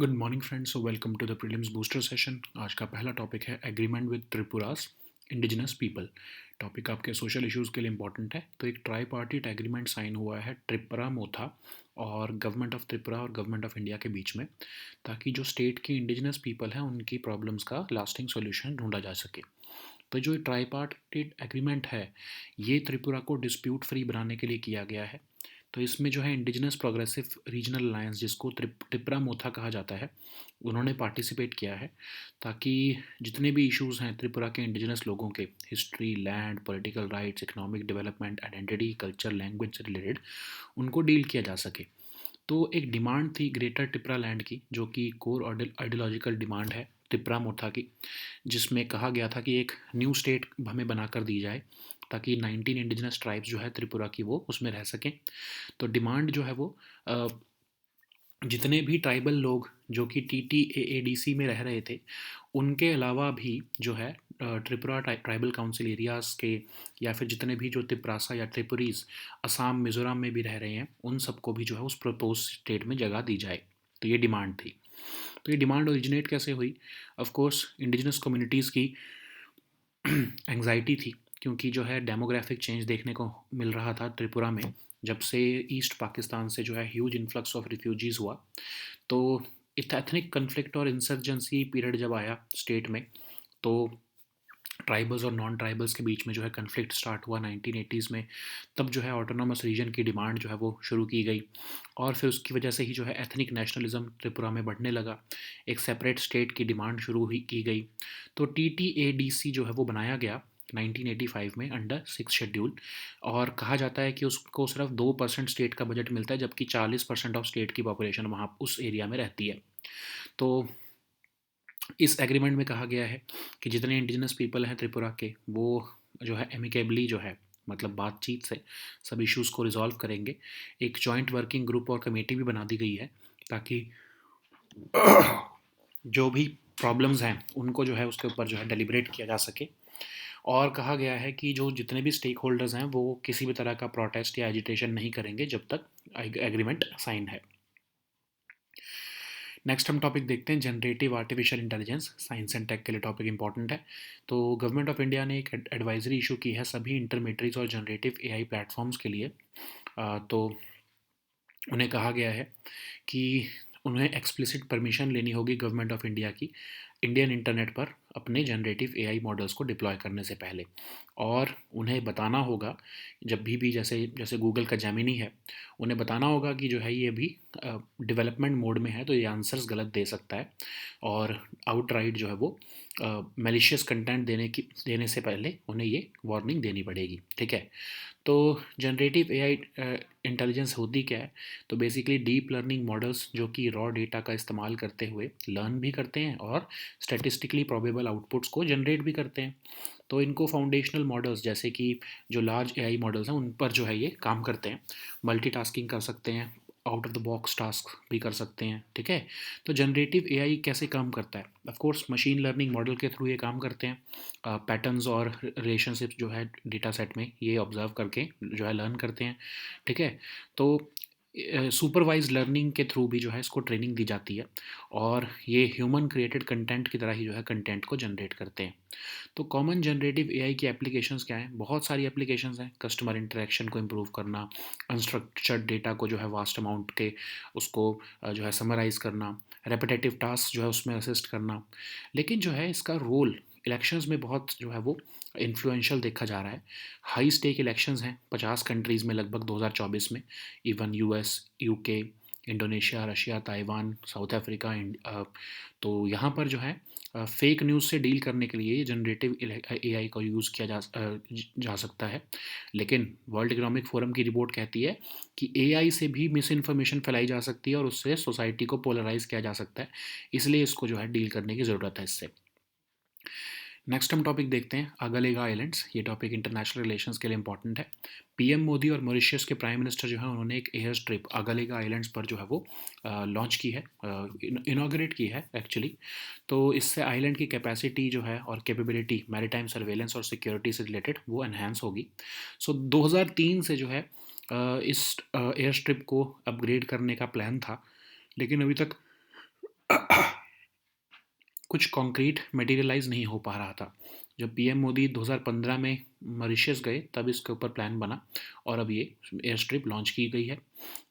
Good morning friends, welcome to the prelims booster session. आज का पहला टॉपिक है agreement with Tripura's indigenous people. Topic आपके सोशल इश्यूज़ के लिए इंपॉर्टेंट है। तो एक ट्राई पार्टीट एग्रीमेंट साइन हुआ है त्रिपुरा मोथा और गवर्नमेंट ऑफ त्रिपुरा और गवर्नमेंट ऑफ इंडिया के बीच में, ताकि जो स्टेट की इंडिजिनस पीपल हैं उनकी प्रॉब्लम्स का लास्टिंग सोल्यूशन ढूंढा जा सके। तो जो ट्राई पार्टीट एग्रीमेंट है ये त्रिपुरा को डिस्प्यूट फ्री बनाने के लिए किया गया है। तो इसमें जो है इंडिजिनस प्रोग्रेसिव रीजनल अलायंस, जिसको त्रिपुरा मोथा कहा जाता है, उन्होंने पार्टिसिपेट किया है, ताकि जितने भी इश्यूज़ हैं त्रिपुरा के इंडिजिनस लोगों के, history, land, political rights, economic development, identity, culture, language से रिलेटेड, उनको डील किया जा सके। तो एक डिमांड थी ग्रेटर त्रिपुरा लैंड की, जो कि कोर आइडियोलॉजिकल डिमांड है त्रिपुरा मोथा की, जिसमें कहा गया था कि एक न्यू स्टेट हमें बनाकर दी जाए, ताकि 19 इंडिजिनस ट्राइब्स जो है त्रिपुरा की वो उसमें रह सकें। तो डिमांड जो है वो जितने भी ट्राइबल लोग जो कि TTAADC में रह रहे थे, उनके अलावा भी जो है त्रिपुरा ट्राइबल काउंसिल एरियाज़ के, या फिर जितने भी जो त्रिप्रासा या त्रिपुरीज असम मिज़ोरम में भी रह रहे हैं, उन सबको भी जो है उस प्रपोज स्टेट में जगह दी जाए। तो ये डिमांड थी। तो ये डिमांड ओरिजिनेट कैसे हुई? ऑफ कोर्स इंडिजिनस कम्युनिटीज़ की एंग्जाइटी थी, क्योंकि जो है डेमोग्राफिक चेंज देखने को मिल रहा था त्रिपुरा में। जब से ईस्ट पाकिस्तान से जो है ह्यूज इन्फ्लक्स ऑफ रिफ्यूजीज़ हुआ, तो एथनिक कन्फ्लिक्ट और इंसर्जेंसी पीरियड जब आया स्टेट में, तो ट्राइबल्स और नॉन ट्राइबल्स के बीच में जो है कन्फ्लिक्ट स्टार्ट हुआ 1980s में। तब जो है ऑटोनॉमस रीजन की डिमांड जो है वो शुरू की गई, और फिर उसकी वजह से ही जो है एथनिक नेशनलिज्म त्रिपुरा में बढ़ने लगा। एक सेपरेट स्टेट की डिमांड शुरू हुई की गई। तो TTADC जो है वो बनाया गया 1985 में अंडर 6 शेड्यूल, और कहा जाता है कि उसको सिर्फ 2% स्टेट का बजट मिलता है, जबकि 40% ऑफ स्टेट की पॉपुलेशन वहाँ उस एरिया में रहती है। तो इस एग्रीमेंट में कहा गया है कि जितने इंडिजिनस पीपल हैं त्रिपुरा के, वो जो है एमिकेबली जो है, मतलब बातचीत से सब इश्यूज़ को रिजॉल्व करेंगे। एक जॉइंट वर्किंग ग्रुप और कमेटी भी बना दी गई है, ताकि जो भी प्रॉब्लम्स हैं उनको जो है उसके ऊपर जो है डेलिब्रेट किया जा सके। और कहा गया है कि जो जितने भी स्टेक होल्डर्स हैं वो किसी भी तरह का प्रोटेस्ट या एजिटेशन नहीं करेंगे जब तक एग्रीमेंट साइन है। नेक्स्ट हम टॉपिक देखते हैं generative artificial intelligence. Science and tech के लिए टॉपिक इंपॉर्टेंट है। तो गवर्नमेंट ऑफ इंडिया ने एक एडवाइजरी इशू की है सभी इंटरमीडिएट्स और जनरेटिव AI प्लेटफॉर्म्स के लिए। तो उन्हें कहा गया है कि उन्हें एक्सप्लिसिट परमिशन लेनी होगी गवर्नमेंट ऑफ इंडिया की इंडियन इंटरनेट पर अपने जनरेटिव AI मॉडल्स को डिप्लॉय करने से पहले। और उन्हें बताना होगा, जब भी जैसे जैसे गूगल का जेमिनी है, उन्हें बताना होगा कि जो है ये अभी डेवलपमेंट मोड में है, तो ये आंसर्स गलत दे सकता है, और आउटराइट जो है वो मैलिशियस कंटेंट देने से पहले उन्हें ये वार्निंग देनी पड़ेगी। ठीक है। तो जनरेटिव AI इंटेलिजेंस होती क्या है? तो बेसिकली डीप लर्निंग मॉडल्स जो कि रॉ डेटा का इस्तेमाल करते हुए लर्न भी करते हैं और स्टैटिस्टिकली प्रोबेबल आउटपुट्स को जनरेट भी करते हैं। तो इनको फाउंडेशनल मॉडल्स, जैसे कि जो लार्ज AI मॉडल्स हैं, उन पर जो है ये काम करते हैं। मल्टीटास्किंग कर सकते हैं, out of the box task भी कर सकते हैं। ठीक है। तो जनरेटिव AI कैसे काम करता है? Of course machine learning model के थ्रू ये काम करते हैं। पैटर्न्स और रिलेशनशिप्स जो है डेटा सेट में, ये ऑब्जर्व करके जो है लर्न करते हैं। ठीक है। तो सुपरवाइज लर्निंग के थ्रू भी जो है इसको ट्रेनिंग दी जाती है, और ये ह्यूमन क्रिएटेड कंटेंट की तरह ही जो है कंटेंट को जनरेट करते हैं। तो कॉमन जनरेटिव AI की एप्लीकेशंस क्या हैं? बहुत सारी एप्लीकेशंस हैं। कस्टमर इंटरेक्शन को इम्प्रूव करना, अनस्ट्रक्चर्ड डेटा को जो है वास्ट अमाउंट के उसको जो है समराइज़ करना, रेपिटेटिव टास्क जो है उसमें असिस्ट करना। लेकिन जो है इसका रोल इलेक्शंस में बहुत जो है वो इन्फ्लुएंशियल देखा जा रहा है। हाई स्टेक इलेक्शंस हैं 50 कंट्रीज़ में लगभग 2024 में। Even US, UK, Indonesia, Russia, Taiwan, south Africa, तो यहाँ पर जो है फेक न्यूज़ से डील करने के लिए जनरेटिव AI का यूज़ किया जा सकता है। लेकिन वर्ल्ड इकोनॉमिक फोरम की रिपोर्ट कहती है कि AI से भी मिस इन्फॉर्मेशन फैलाई जा सकती है, और उससे सोसाइटी को पोलराइज किया जा सकता है। इसलिए इसको जो है डील करने की ज़रूरत है इससे। नेक्स्ट हम टॉपिक देखते हैं अगलेगा आइलैंड्स। ये टॉपिक इंटरनेशनल रिलेशंस के लिए इंपॉर्टेंट है। PM मोदी और मॉरिशस के प्राइम मिनिस्टर जो है उन्होंने एक एयर स्ट्रिप अगलेगा आइलैंड्स पर जो है वो लॉन्च की है, इनाग्रेट की है एक्चुअली। तो इससे आइलैंड की कैपेसिटी जो है और कैपेबिलिटी मैरीटाइम सर्वेलेंस और सिक्योरिटी से रिलेटेड वो एनहांस होगी। सो 2003 से जो है इस एयर स्ट्रिप को अपग्रेड करने का प्लान था, लेकिन अभी तक कुछ कॉन्क्रीट मटेरियलाइज नहीं हो पा रहा था। जब पीएम मोदी 2015 में मॉरिशस गए तब इसके ऊपर प्लान बना और अब ये एयर स्ट्रिप लॉन्च की गई है,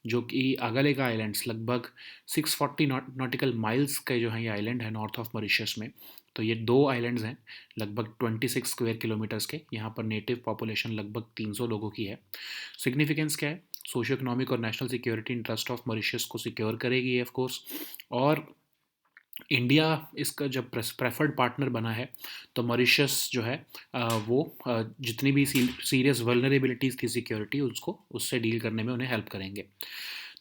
जो कि अगालेगा आइलैंड्स लगभग 640 नॉटिकल माइल्स के जो है ये आइलैंड है नॉर्थ ऑफ मॉरिशस में। तो ये दो आइलैंड्स हैं लगभग 26 स्क्वायर किलोमीटर्स के। यहाँ पर नेटिव पॉपुलेशन लगभग 300 लोगों की है। सिग्निफिकेंस क्या है? सोशियो इकोनॉमिक और national security interest of Mauritius को सिक्योर करेगी ऑफ कोर्स। और इंडिया इसका जब प्रेफर्ड पार्टनर बना है तो मॉरिशस जो है वो जितनी भी सीरियस वल्नरेबिलिटीज़ थी सिक्योरिटी उसको उससे डील करने में उन्हें हेल्प करेंगे।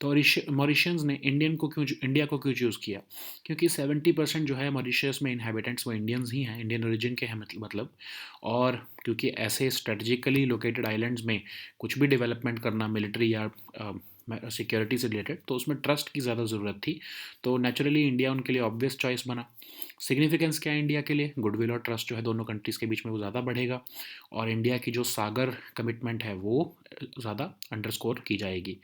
तो मॉरिशियंस ने इंडिया को क्यों चूज़ किया? क्योंकि 70% जो है मॉरिशस में इन्हेबिटेंट्स वो इंडियंस ही हैं, इंडियन ओरिजिन के हैं मतलब। और क्योंकि ऐसे स्ट्रेटजिकली लोकेटेड आइलैंड्स में कुछ भी डेवलपमेंट करना मिलिट्री या सिक्योरिटी से रिलेटेड तो उसमें ट्रस्ट की ज़्यादा ज़रूरत थी। तो नेचुरली इंडिया उनके लिए ऑब्वियस चॉइस बना। सिग्निफिकेंस क्या है इंडिया के लिए? गुडविल और ट्रस्ट जो है दोनों कंट्रीज़ के बीच में वो ज़्यादा बढ़ेगा और इंडिया की जो सागर कमिटमेंट है वो ज़्यादा अंडरस्कोर की जाएगी।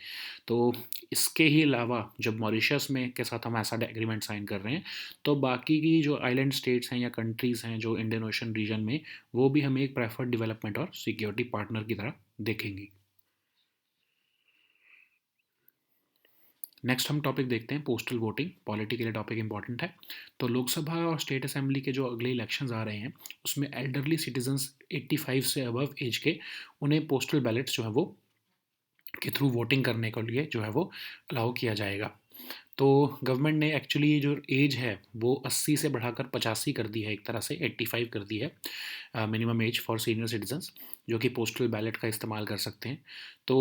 तो इसके ही अलावा जब मॉरिशस में के साथ हम ऐसा एग्रीमेंट साइन कर रहे हैं तो बाकी की जो आइलैंड स्टेट्स हैं या कंट्रीज़ हैं जो इंडियन ओशन रीजन में वो भी हमें एक प्रेफर्ड डेवलपमेंट और सिक्योरिटी पार्टनर की तरह देखेंगी। नेक्स्ट हम टॉपिक देखते हैं पोस्टल वोटिंग। पॉलिटी के लिए टॉपिक इंपॉर्टेंट है। तो लोकसभा और स्टेट असेंबली के जो अगले इलेक्शंस आ रहे हैं उसमें एल्डरली सिटीजन्स 85 से अबव एज के उन्हें पोस्टल बैलेट्स जो है वो के थ्रू वोटिंग करने के लिए जो है वो अलाउ किया जाएगा। तो गवर्नमेंट ने एक्चुअली जो एज है वो 80 से बढ़ाकर 85 कर दी है, एक तरह से 85 कर दी है minimum age for senior citizens जो कि पोस्टल बैलेट का इस्तेमाल कर सकते हैं। तो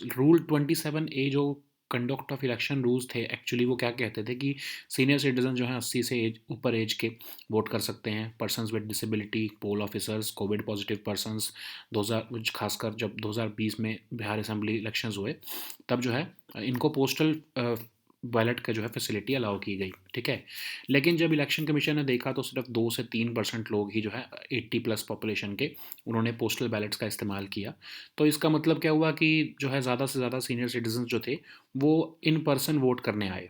रूल 27A जो कंडक्ट ऑफ इलेक्शन रूल्स थे एक्चुअली वो क्या कहते थे कि सीनियर सिटीजन जो है 80 से ऊपर एज के वोट कर सकते हैं। Persons with disability, poll officers, Covid positive persons. 2000 खासकर जब 2020 में बिहार असेंबली इलेक्शंस हुए तब जो है इनको पोस्टल बैलेट का जो है फैसिलिटी अलाउ की गई, ठीक है। लेकिन जब इलेक्शन कमीशन ने देखा तो सिर्फ 2 से 3% लोग ही जो है 80+ पॉपुलेशन के उन्होंने पोस्टल बैलेट्स का इस्तेमाल किया। तो इसका मतलब क्या हुआ कि जो है ज़्यादा से ज़्यादा सीनियर सिटीजन जो थे वो इन पर्सन वोट करने आए।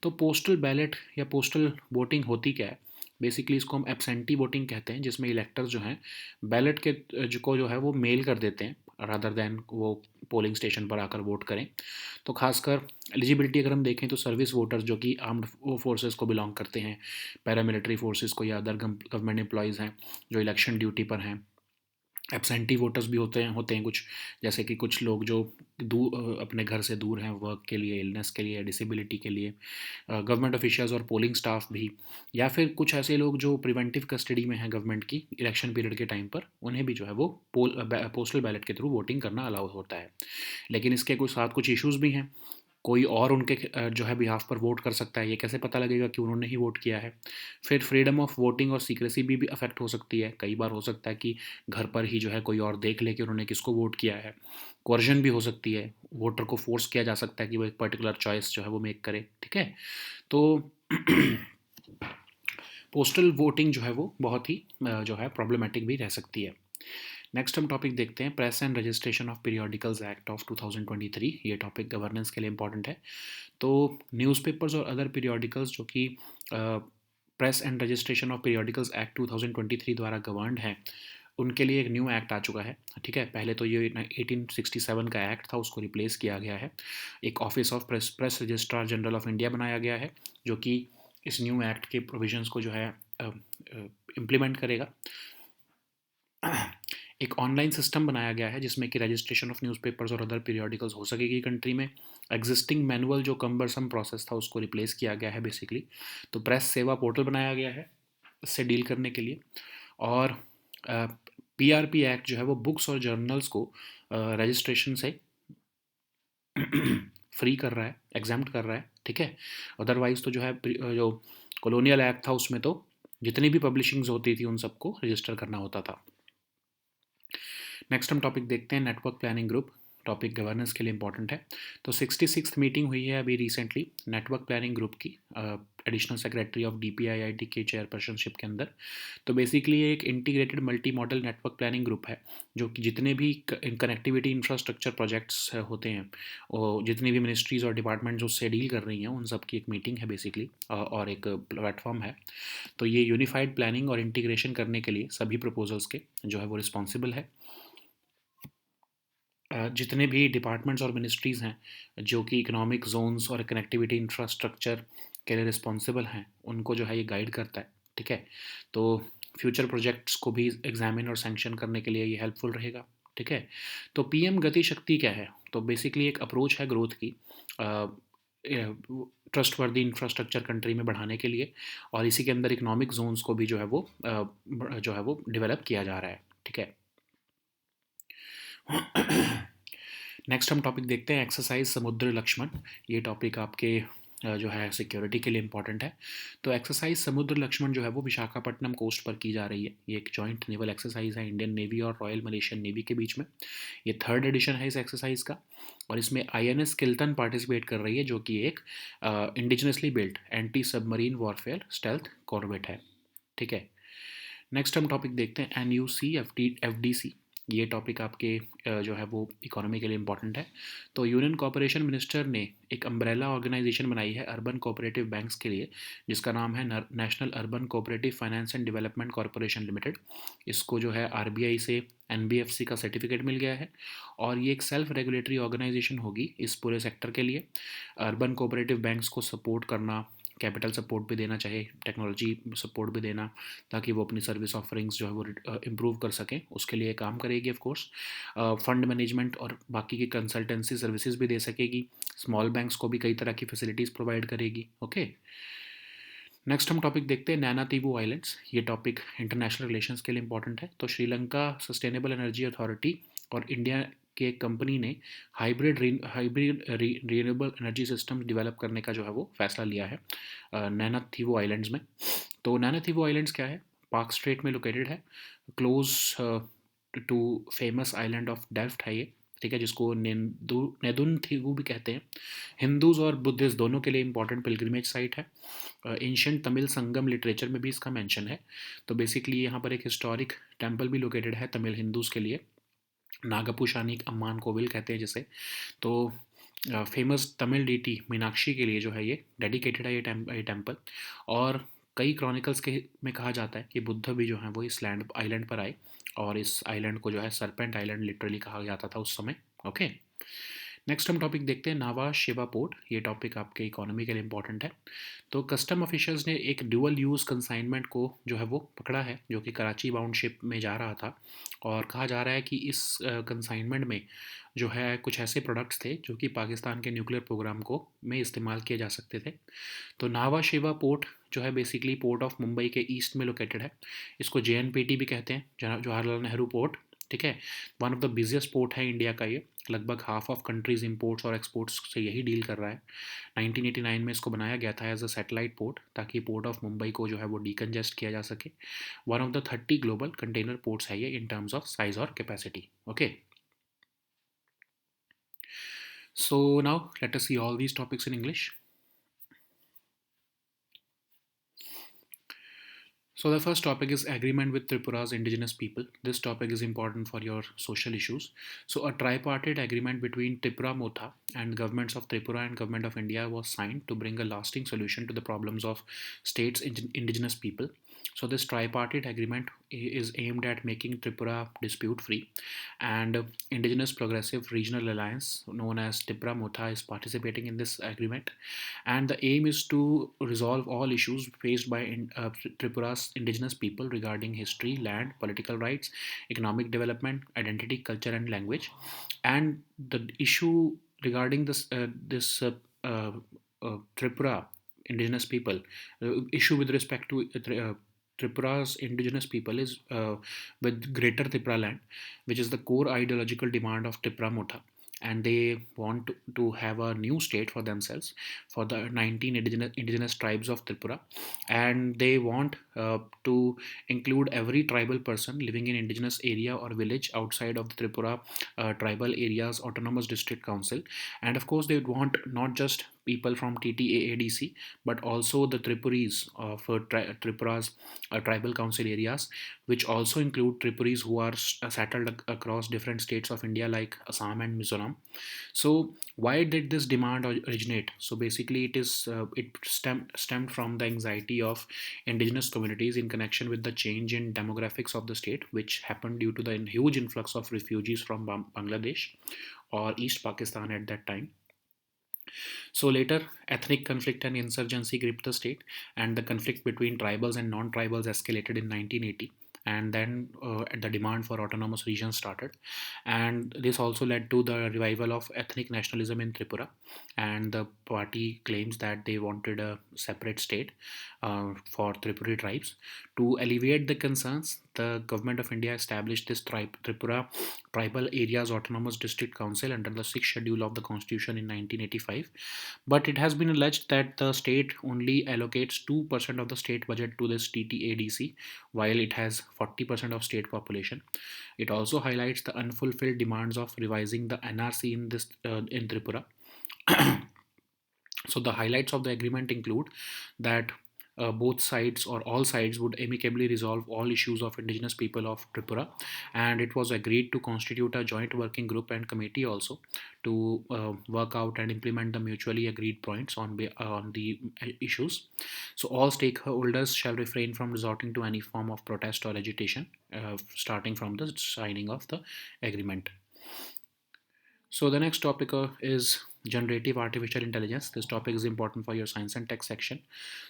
तो पोस्टल बैलेट या पोस्टल वोटिंग होती क्या है? बेसिकली इसको हम एब्सेंटी वोटिंग कहते हैं, जिसमें इलेक्टर्स जो हैं बैलेट के जो है वो मेल कर देते हैं रादर दैन वो पोलिंग स्टेशन पर आकर वोट करें। तो खासकर एलिजिबिलिटी अगर हम देखें तो सर्विस वोटर्स जो कि आर्म्ड फोर्सेस को बिलोंग करते हैं, पैरामिलिट्री फोर्सेस को या अदर गवर्नमेंट एम्प्लॉयज़ हैं जो इलेक्शन ड्यूटी पर हैं। एब्सेंटी वोटर्स भी होते हैं कुछ, जैसे कि कुछ लोग जो अपने घर से दूर हैं वर्क के लिए, इलनेस के लिए, डिसेबिलिटी के लिए। गवर्नमेंट ऑफिशियल्स और पोलिंग स्टाफ भी, या फिर कुछ ऐसे लोग जो प्रिवेंटिव कस्टडी में हैं गवर्नमेंट की इलेक्शन पीरियड के टाइम पर, उन्हें भी जो है वो पोस्टल बैलेट के थ्रू वोटिंग करना अलाउ होता है। लेकिन इसके कुछ इश्यूज़ भी हैं। कोई और उनके जो है बिहाफ पर वोट कर सकता है, ये कैसे पता लगेगा कि उन्होंने ही वोट किया है? फिर फ्रीडम ऑफ वोटिंग और सीक्रेसी भी अफेक्ट हो सकती है। कई बार हो सकता है कि घर पर ही जो है कोई और देख ले कि उन्होंने किसको वोट किया है। कोर्जन भी हो सकती है, वोटर को फोर्स किया जा सकता है कि वो एक पर्टिकुलर चॉइस जो है वो मेक करे, ठीक है। तो पोस्टल वोटिंग जो है वो बहुत ही जो है प्रॉब्लमेटिक भी रह सकती है। नेक्स्ट हम टॉपिक देखते हैं press and registration of periodicals act of 2023। ये टॉपिक गवर्नेंस के लिए इंपॉर्टेंट है। तो न्यूज़पेपर्स और अदर पीरियोडिकल्स जो कि press and registration of periodicals act 2023 द्वारा गवर्नड हैं उनके लिए एक न्यू एक्ट आ चुका है, ठीक है। पहले तो ये 1867 का एक्ट था, उसको रिप्लेस किया गया है। एक office of press registrar general of India बनाया गया है जो कि इस न्यू एक्ट के प्रोविजंस को जो है इम्प्लीमेंट करेगा। एक ऑनलाइन सिस्टम बनाया गया है जिसमें कि रजिस्ट्रेशन ऑफ न्यूज़पेपर्स और अदर पीरियोडिकल्स हो सकेगी कंट्री में। एग्जिस्टिंग मैनुअल जो कम्बरसम प्रोसेस था उसको रिप्लेस किया गया है बेसिकली। तो प्रेस सेवा पोर्टल बनाया गया है इससे डील करने के लिए। और पीआरपी एक्ट जो है वो बुक्स और जर्नल्स को रजिस्ट्रेशन से फ्री कर रहा है, एग्जाम्प्ट कर रहा है, ठीक है। अदरवाइज तो जो है जो कॉलोनियल एक्ट था उसमें तो जितनी भी पब्लिशिंग्स होती थी उन सबको रजिस्टर करना होता था। नेक्स्ट हम टॉपिक देखते हैं network planning group. Topic governance के लिए इंपॉर्टेंट है। तो 66th मीटिंग हुई है अभी रिसेंटली नेटवर्क प्लानिंग ग्रुप की एडिशनल सेक्रेटरी ऑफ DPIIT के चेयरपर्सनशिप के अंदर। तो बेसिकली ये एक integrated multi modal network planning group है, जो कि जितने भी कनेक्टिविटी इंफ्रास्ट्रक्चर प्रोजेक्ट्स होते हैं और जितनी भी मिनिस्ट्रीज़ और डिपार्टमेंट्स उससे डील कर रही हैं उन सब की एक मीटिंग है बेसिकली, और एक प्लेटफॉर्म है। तो ये यूनिफाइड प्लानिंग और इंटीग्रेशन करने के लिए सभी प्रपोजल्स के जो है वो रिस्पॉन्सिबल है। जितने भी डिपार्टमेंट्स और मिनिस्ट्रीज़ हैं जो कि इकोनॉमिक जोन्स और कनेक्टिविटी इंफ्रास्ट्रक्चर के लिए रिस्पॉन्सिबल हैं, उनको जो है ये गाइड करता है। ठीक है, तो फ्यूचर प्रोजेक्ट्स को भी एग्जामिन और सैंक्शन करने के लिए ये हेल्पफुल रहेगा। ठीक है, तो PM गति शक्ति क्या है? तो बेसिकली एक अप्रोच है ग्रोथ की, ट्रस्ट वर्दी इंफ्रास्ट्रक्चर कंट्री में बढ़ाने के लिए, और इसी के अंदर इकोनॉमिक जोन्स को भी जो है वो डेवलप किया जा रहा है। ठीक है। नेक्स्ट हम टॉपिक देखते हैं एक्सरसाइज समुद्र लक्ष्मण। ये टॉपिक आपके जो है सिक्योरिटी के लिए इम्पॉर्टेंट है। तो एक्सरसाइज समुद्र लक्ष्मण जो है वो विशाखापट्टनम कोस्ट पर की जा रही है। ये एक जॉइंट नेवल एक्सरसाइज है इंडियन नेवी और रॉयल मलेशियन नेवी के बीच में। ये थर्ड एडिशन है इस एक्सरसाइज का, और इसमें INS किल्टन पार्टिसिपेट कर रही है, जो कि एक indigenously built anti submarine warfare stealth corvette है। ठीक है, नेक्स्ट हम टॉपिक देखते हैं NUC FDC। ये टॉपिक आपके जो है वो इकोनॉमी के लिए इम्पॉर्टेंट है। तो यूनियन कॉर्पोरेशन मिनिस्टर ने एक अम्ब्रेला ऑर्गेनाइजेशन बनाई है अर्बन कोऑपरेटिव बैंक्स के लिए, जिसका नाम है national urban cooperative finance and development corporation limited. इसको जो है RBI से NBFC का सर्टिफिकेट मिल गया है, और ये एक सेल्फ रेगुलेटरी ऑर्गेनाइजेशन होगी इस पूरे सेक्टर के लिए। अर्बन कोऑपरेटिव बैंक्स को सपोर्ट करना, कैपिटल सपोर्ट भी देना, चाहे टेक्नोलॉजी सपोर्ट भी देना, ताकि वो अपनी सर्विस ऑफरिंग्स जो है वो इम्प्रूव कर सकें, उसके लिए काम करेगी ऑफ कोर्स। फंड मैनेजमेंट और बाकी की कंसल्टेंसी सर्विसेज भी दे सकेगी। स्मॉल बैंक्स को भी कई तरह की फैसिलिटीज़ प्रोवाइड करेगी। ओके, नेक्स्ट हम टॉपिक देखते हैं नैना तीवू आइलैंड्स। ये टॉपिक इंटरनेशनल रिलेशंस के लिए इंपॉर्टेंट है। तो श्रीलंका सस्टेनेबल एनर्जी अथॉरिटी और इंडिया के एक कंपनी ने hybrid renewable energy system develop करने का जो है वो फैसला लिया है नैना थीवो आइलैंड्स में। तो नैना थीवो आइलैंड्स क्या है? पार्क स्ट्रेट में लोकेटेड है, close to famous island of Delft है ये। ठीक है, जिसको नेदुन थीवू भी कहते हैं। हिंदूज और बुद्धिस्ट दोनों के लिए इंपॉर्टेंट पिलग्रिमेज साइट है। एंशंट तमिल संगम लिटरेचर में भी इसका मेंशन है। तो बेसिकली यहाँ पर एक हिस्टोरिक टेम्पल भी लोकेटेड है तमिल हिंदूज़ के लिए, नागपुशानी अम्मान कोविल कहते हैं जिसे। तो फेमस तमिल डीटी मीनाक्षी के लिए जो है ये डेडिकेटेड है ये टेम्पल। और कई क्रॉनिकल्स के में कहा जाता है कि बुद्ध भी जो है वो इस आइलैंड पर आए, और इस आइलैंड को जो है सरपेंट आइलैंड लिटरली कहा जाता था उस समय। ओके, नेक्स्ट हम टॉपिक देखते हैं नावा शिवा पोर्ट। ये टॉपिक आपके इकोनॉमी के लिए इंपॉर्टेंट है। तो कस्टम ऑफिशियल्स ने एक ड्यूअल यूज़ कंसाइनमेंट को जो है वो पकड़ा है, जो कि कराची बाउंड शिप में जा रहा था, और कहा जा रहा है कि इस कंसाइनमेंट में जो है कुछ ऐसे प्रोडक्ट्स थे जो कि पाकिस्तान के न्यूक्लियर प्रोग्राम को में इस्तेमाल किए जा सकते थे। तो नावा शिवा पोर्ट जो है बेसिकली पोर्ट ऑफ मुंबई के ईस्ट में लोकेटेड है। इसको JNPT भी कहते हैं, जवाहरलाल नेहरू पोर्ट। ठीक है, one of the busiest port है इंडिया का ये। लगभग हाफ ऑफ कंट्रीज इंपोर्ट्स और एक्सपोर्ट्स से यही डील कर रहा है। 1989 में इसको बनाया गया था एज अ सैटेलाइट पोर्ट, ताकि पोर्ट ऑफ मुंबई को जो है वो डीकंजेस्ट किया जा सके। One of the 30 global container ports है ये इन टर्म्स ऑफ साइज और capacity. Okay, so now let us see all these topics in English. So the first topic is agreement with Tripura's indigenous people. This topic is important for your social issues. So a tripartite agreement between Tripura Motha and governments of Tripura and government of India was signed to bring a lasting solution to the problems of states' indigenous people. So this tripartite agreement is aimed at making Tripura dispute free, and Indigenous Progressive Regional Alliance known as Tripura Motha is participating in this agreement, and the aim is to resolve all issues faced by Tripura's indigenous people regarding history, land, political rights, economic development, identity, culture, and language. And the issue regarding Tripura indigenous people, issue with respect to Tripura's indigenous people is with Greater Tripura land, which is the core ideological demand of Tripura Motha, and they want to have a new state for themselves, for the 19 indigenous tribes of Tripura, and they want to include every tribal person living in indigenous area or village outside of the Tripura tribal areas autonomous district council. And of course they want not just people from TTAADC, but also the Tripuris of Tripura's tribal council areas, which also include Tripuris who are settled across different states of India like Assam and Mizoram. So why did this demand originate? So basically, it stemmed from the anxiety of indigenous communities in connection with the change in demographics of the state, which happened due to the huge influx of refugees from Bangladesh or East Pakistan at that time. So later, ethnic conflict and insurgency gripped the state, and the conflict between tribals and non-tribals escalated in 1980. And then the demand for autonomous regions started, and this also led to the revival of ethnic nationalism in Tripura. And the party claims that they wanted a separate state for Tripuri tribes. To alleviate the concerns, the government of India established this Tripura Tribal Areas Autonomous District Council under the sixth schedule of the Constitution in 1985. But it has been alleged that the state only allocates 2% of the state budget to this TTADC, while it has 40% of state population. It also highlights the unfulfilled demands of revising the NRC in Tripura. So the highlights of the agreement include that both sides or all sides would amicably resolve all issues of indigenous people of Tripura, and it was agreed to constitute a joint working group and committee also to work out and implement the mutually agreed points on the issues. So all stakeholders shall refrain from resorting to any form of protest or agitation, starting from the signing of the agreement. So the next topic is generative artificial intelligence. This topic is important for your science and tech section.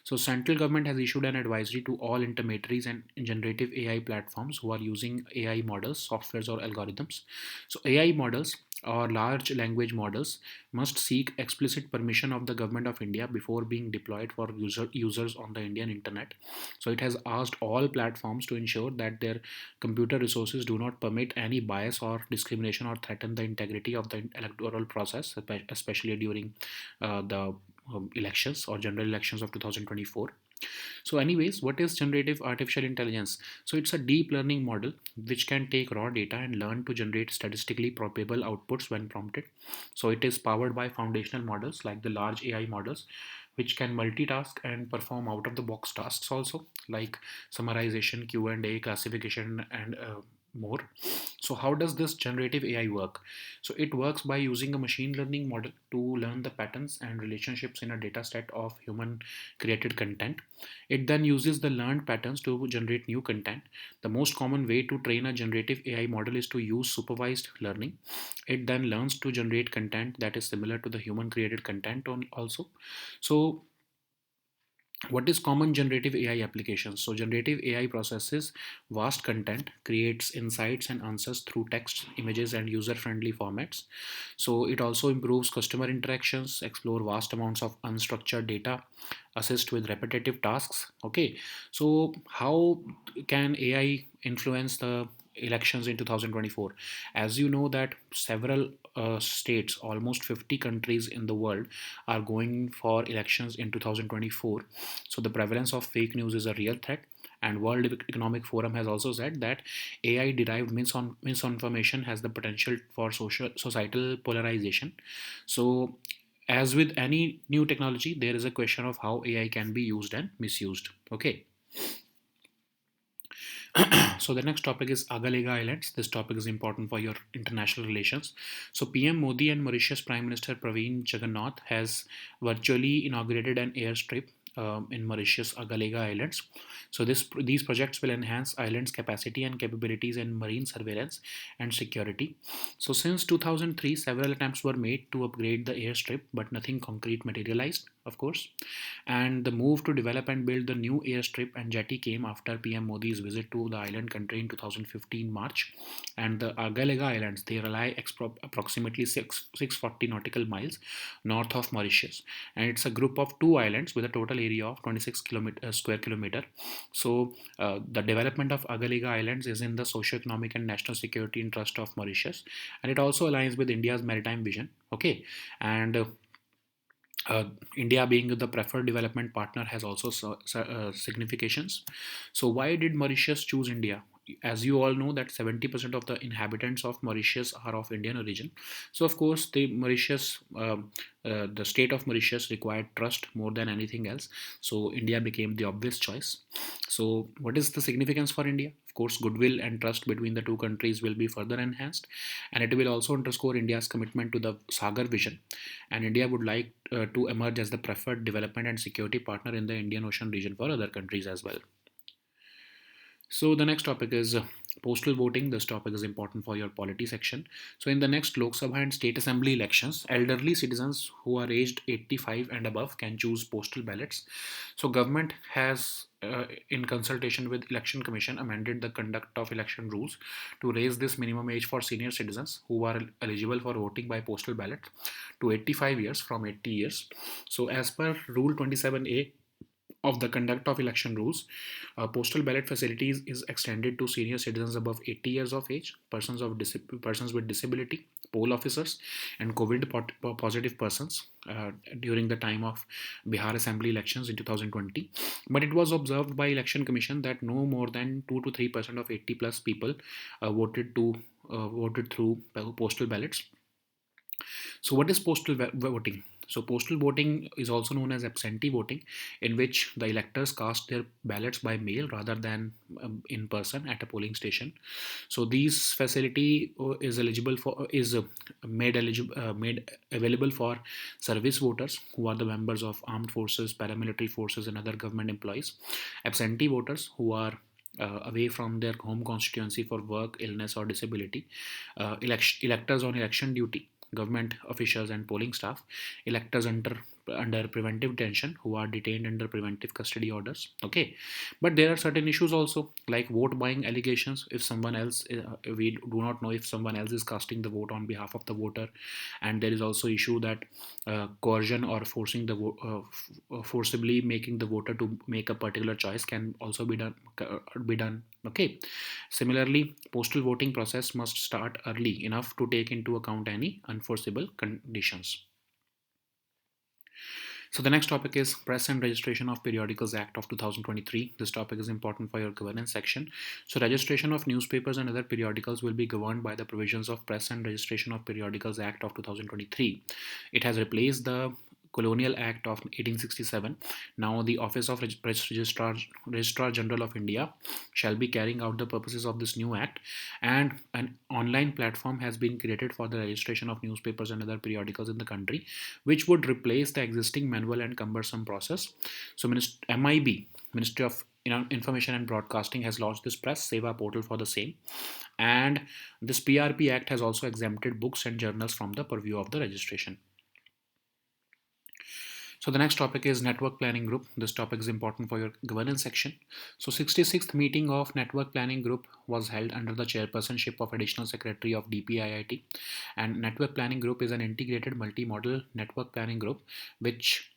So central government has issued an advisory to all intermediaries and generative AI platforms who are using AI models, softwares or algorithms. So AI models or large language models must seek explicit permission of the government of India before being deployed for users on the Indian internet. So it has asked all platforms to ensure that their computer resources do not permit any bias or discrimination or threaten the integrity of the electoral process, especially during the elections or general elections of 2024. So, anyways, what is generative artificial intelligence? So, it's a deep learning model which can take raw data and learn to generate statistically probable outputs when prompted. So, it is powered by foundational models like the large AI models, which can multitask and perform out of the box tasks also, like summarization, Q&A, classification, and more. So how does this generative AI work? So it works by using a machine learning model to learn the patterns and relationships in a data set of human created content. It then uses the learned patterns to generate new content. The most common way to train a generative AI model is to use supervised learning. It then learns to generate content that is similar to the human created content also. So what is common generative AI applications? So generative AI processes vast content, creates insights and answers through text, images, and user-friendly formats. So it also improves customer interactions, explore vast amounts of unstructured data, assist with repetitive tasks. Okay, so how can AI influence the elections in 2024? As you know that several states, almost 50 countries in the world are going for elections in 2024. So the prevalence of fake news is a real threat. And World Economic Forum has also said that AI derived misinformation has the potential for societal polarization. So as with any new technology, there is a question of how AI can be used and misused. Okay. So the next topic is Agalega Islands. This topic is important for your international relations. So PM Modi and Mauritius Prime Minister Praveen Jagannath has virtually inaugurated an airstrip in Mauritius Agalega Islands. So these projects will enhance islands' capacity and capabilities in marine surveillance and security. So since 2003, several attempts were made to upgrade the airstrip, but nothing concrete materialized, of course. And the move to develop and build the new airstrip and jetty came after PM Modi's visit to the island country in 2015 March. And the Agalega Islands, they lie approximately 640 nautical miles north of Mauritius. And it's a group of two islands with a total area of 26 square kilometer. So the development of Agalega Islands is in the socio-economic and national security interest of Mauritius. And it also aligns with India's maritime vision. Okay. And India being the preferred development partner has also significations. So why did Mauritius choose India? as you all know that 70% of the inhabitants of Mauritius are of Indian origin. So of course the state of Mauritius required trust more than anything else. So India became the obvious choice. So what is the significance for India? Of course, goodwill and trust between the two countries will be further enhanced, and it will also underscore India's commitment to the Sagar vision. And India would like to emerge as the preferred development and security partner in the Indian Ocean region for other countries as well. So the next topic is postal voting. This topic is important for your polity section. So in the next Lok Sabha and State Assembly elections, elderly citizens who are aged 85 and above can choose postal ballots. So government has, in consultation with Election Commission, amended the conduct of election rules to raise this minimum age for senior citizens who are eligible for voting by postal ballot to 85 years from 80 years. So as per Rule 27A of the conduct of election rules, postal ballot facilities is extended to senior citizens above 80 years of age, persons with disability, poll officers, and COVID positive persons during the time of Bihar Assembly elections in 2020. But it was observed by Election Commission that no more than 2 to 3% of 80 plus people voted through postal ballots. So, what is voting? So, postal voting is also known as absentee voting, in which the electors cast their ballots by mail rather than in person at a polling station. So, these facility is eligible for is made available for service voters who are the members of armed forces, paramilitary forces, and other government employees. Absentee voters who are away from their home constituency for work, illness, or disability. Electors on election duty, government officials and polling staff, electors under preventive detention who are detained under preventive custody orders. Okay, but there are certain issues also, like vote buying allegations. If someone else, we do not know if someone else is casting the vote on behalf of the voter, and there is also issue that coercion or forcibly making the voter to make a particular choice can also be done. Okay, similarly, postal voting process must start early enough to take into account any unforeseeable conditions. So the next topic is Press and Registration of Periodicals Act of 2023. This topic is important for your governance section. So registration of newspapers and other periodicals will be governed by the provisions of Press and Registration of Periodicals Act of 2023. It has replaced the Colonial Act of 1867. Now, the Office of Registrar General of India shall be carrying out the purposes of this new act, and an online platform has been created for the registration of newspapers and other periodicals in the country, which would replace the existing manual and cumbersome process. So, MIB, Ministry of Information and Broadcasting, has launched this Press Seva portal for the same, and this PRP Act has also exempted books and journals from the purview of the registration. So the next topic is Network Planning Group. This topic is important for your governance section. So 66th meeting of Network Planning Group was held under the chairpersonship of Additional Secretary of DPIIT. And Network Planning Group is an integrated multi-model network planning group which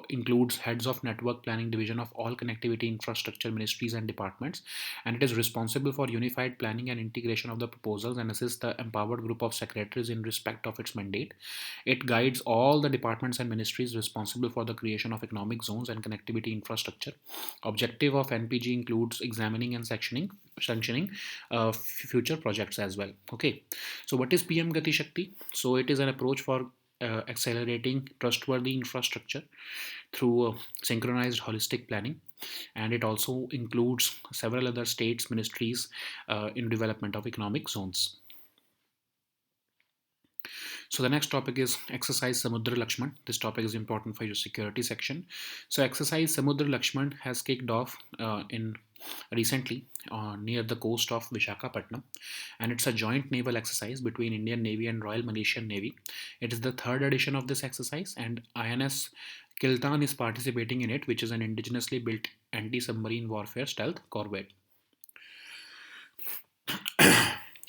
includes heads of network planning division of all connectivity infrastructure ministries and departments, and it is responsible for unified planning and integration of the proposals and assists the empowered group of secretaries in respect of its mandate. It guides all the departments and ministries responsible for the creation of economic zones and connectivity infrastructure. Objective of NPG includes examining and sanctioning future projects as well. Okay, so what is PM Gati Shakti? So it is an approach for accelerating trustworthy infrastructure through synchronized holistic planning, and it also includes several other states ministries in development of economic zones. So the next topic is Exercise Samudra Lakshman. This topic is important for your security section. So Exercise Samudra Lakshman has kicked off in recently near the coast of Vishakhapatnam, and it's a joint naval exercise between Indian Navy and Royal Malaysian Navy. It is the third edition of this exercise, and INS Kiltan is participating in it, which is an indigenously built anti-submarine warfare stealth corvette.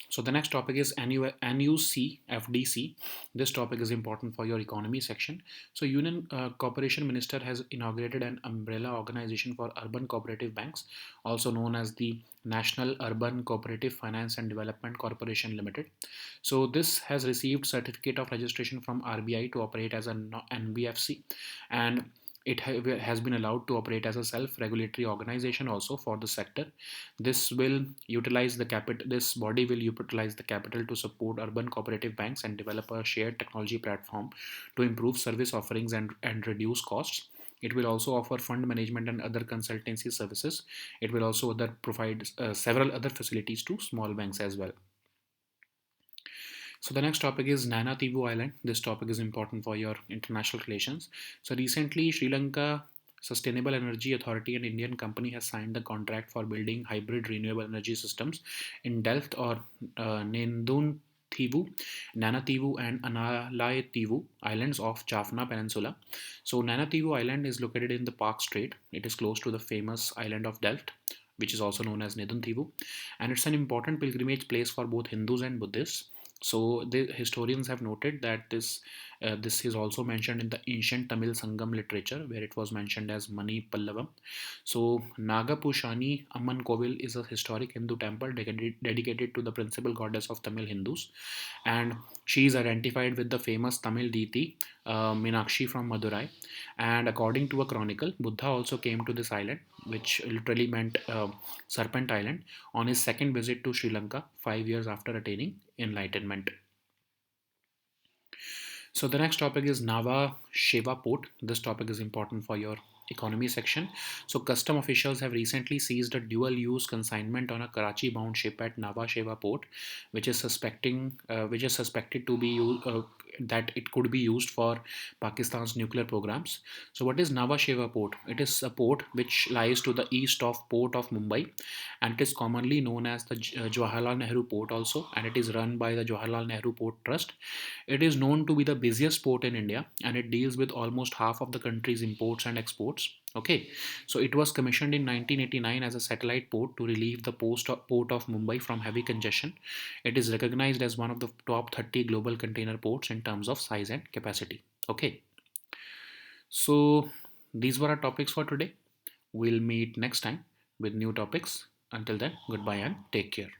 So the next topic is NUCFDC. This topic is important for your economy section. So Union Corporation Minister has inaugurated an umbrella organization for urban cooperative banks, also known as the National Urban Cooperative Finance and Development Corporation Limited. So this has received certificate of registration from RBI to operate as an NBFC, and has been allowed to operate as a self-regulatory organization also for the sector. This will utilize the capital. This body will utilize the capital to support urban cooperative banks and develop a shared technology platform to improve service offerings and reduce costs. It will also offer fund management and other consultancy services. It will also provide several other facilities to small banks as well. So the next topic is Nana Tivu Island. This topic is important for your international relations. So recently, Sri Lanka Sustainable Energy Authority, an Indian company, has signed the contract for building hybrid renewable energy systems in Delft or Nendun Thivu, Nanativu and Analai Tivu islands of Jaffna Peninsula. So Nanativu Island is located in the Park Strait. It is close to the famous island of Delft, which is also known as Nedun Thivu, and it's an important pilgrimage place for both Hindus and Buddhists. So the historians have noted that this is also mentioned in the ancient Tamil Sangam literature, where it was mentioned as Mani Pallavam. So Nagapushani Amman Kovil is a historic Hindu temple dedicated to the principal goddess of Tamil Hindus, and she is identified with the famous Tamil deity Meenakshi from Madurai. And according to a chronicle, Buddha also came to this island, which literally meant Serpent Island, on his second visit to Sri Lanka 5 years after attaining enlightenment. So the next topic is Nava Sheva Port. This topic is important for your economy section. So custom officials have recently seized a dual-use consignment on a Karachi-bound ship at Nava Sheva Port, which is suspected to be used. That it could be used for Pakistan's nuclear programs. So, what is Nava Sheva Port? It is a port which lies to the east of Port of Mumbai, and it is commonly known as the Jawaharlal Nehru Port also, and it is run by the Jawaharlal Nehru Port Trust. It is known to be the busiest port in India, and it deals with almost half of the country's imports and exports. Okay, so it was commissioned in 1989 as a satellite port to relieve the port of Mumbai from heavy congestion. It is recognized as one of the top 30 global container ports in terms of size and capacity. Okay, so these were our topics for today. We'll meet next time with new topics. Until then, goodbye and take care.